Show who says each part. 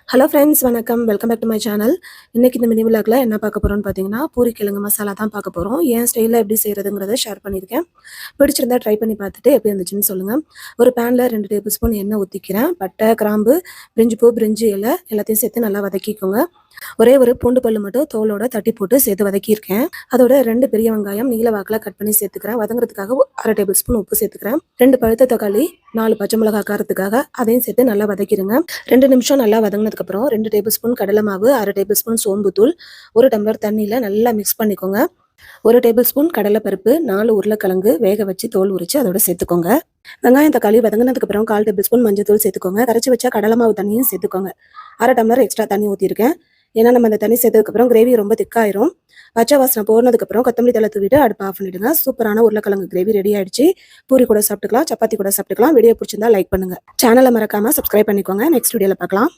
Speaker 1: Hello friends வணக்கம். Welcome back to my channel. இன்னைக்கு இந்த மினி விலாக்ல என்ன பார்க்க போறோம்னு பார்த்தீங்கன்னா, பூரி கிழங்கு மசாலா தான் பார்க்க போறோம். என் ஸ்டைல்ல எப்படி செய்றதுங்கிறத ஷேர் பண்ணியிருக்கேன். பிடிச்சிருந்தா ட்ரை பண்ணி பார்த்துட்டு எப்படி இருந்துச்சுன்னு சொல்லுங்க. ஒரு பேன்ல 2 டேபிள் ஸ்பூன் எண்ணெய் ஊத்திக்கிறேன். பட்டை, கிராம்பு, பிரிஞ்சி பூ, பிரிஞ்சி இலை எல்லாத்தையும் சேர்த்து நல்லா வதக்கிக்கோங்க. ஒரே ஒரு பூண்டு பல்லு மட்டும் தோலோட தட்டி போட்டு சேர்த்து வதக்கியிருக்கேன். அதோட 2 பெரிய வெங்காயம் நீல வாக்குல கட் பண்ணி சேர்த்துக்கிறேன். வதங்குறதுக்காக 1/2 டேபிள் ஸ்பூன் உப்பு சேர்த்துக்கிறேன். 2 பழுத்த தக்காளி, 4 பச்சை மிளகாய் காரத்துக்காக அதையும் சேர்த்து நல்லா வதக்கிடுங்க. 2 நிமிஷம் நல்லா வதங்கினதுக்கு அப்புறம் 2 டேபிள் ஸ்பூன் கடலை மாவு, 1/2 டேபிள் ஸ்பூன் சோம்பு தூள், 1 டம்ளர் தண்ணியில நல்லா மிக்ஸ் பண்ணிக்கோங்க. 1 டேபிள் ஸ்பூன் கடலைப்பருப்பு, 4 உருளைக்கிழங்கு வேக வச்சு தோல் உரிச்சு அதோட சேர்த்துக்கோங்க. வெங்காயம் தக்காளி வதங்கினதுக்கு அப்புறம் 1/4 டேபிள் ஸ்பூன் மஞ்சள் தூள் சேர்த்துக்கோங்க. கரைச்சி வச்சா கடலை மாவு தண்ணியும் சேர்த்துக்கோங்க. 1/2 டம்ளர் எக்ஸ்ட்ரா தண்ணி ஊற்றிருக்கேன். ஏன்னா நம்ம அந்த தண்ணி சேர்த்ததுக்கு அப்புறம் கிரேவி ரொம்ப திக்காயிரும். பச்சை வாசனை போனதுக்கு அப்புறம் கொத்தமல்லி தழை தூவிட்டு அடுப்பு ஆஃப் பண்ணிடுங்க. சூப்பரான உருளைக்கிழங்கு கிரேவி ரெடி ஆயிடுச்சு. பூரி கூட சாப்பிட்டுக்கலாம், சப்பாத்தி கூட சாப்பிட்டுக்கலாம். வீடியோ பிடிச்சிருந்தா லைக் பண்ணுங்க. சேனலை மறக்காம சப்ஸ்கிரைப் பண்ணிக்கோங்க. நெக்ஸ்ட் வீடியோல பார்க்கலாம்.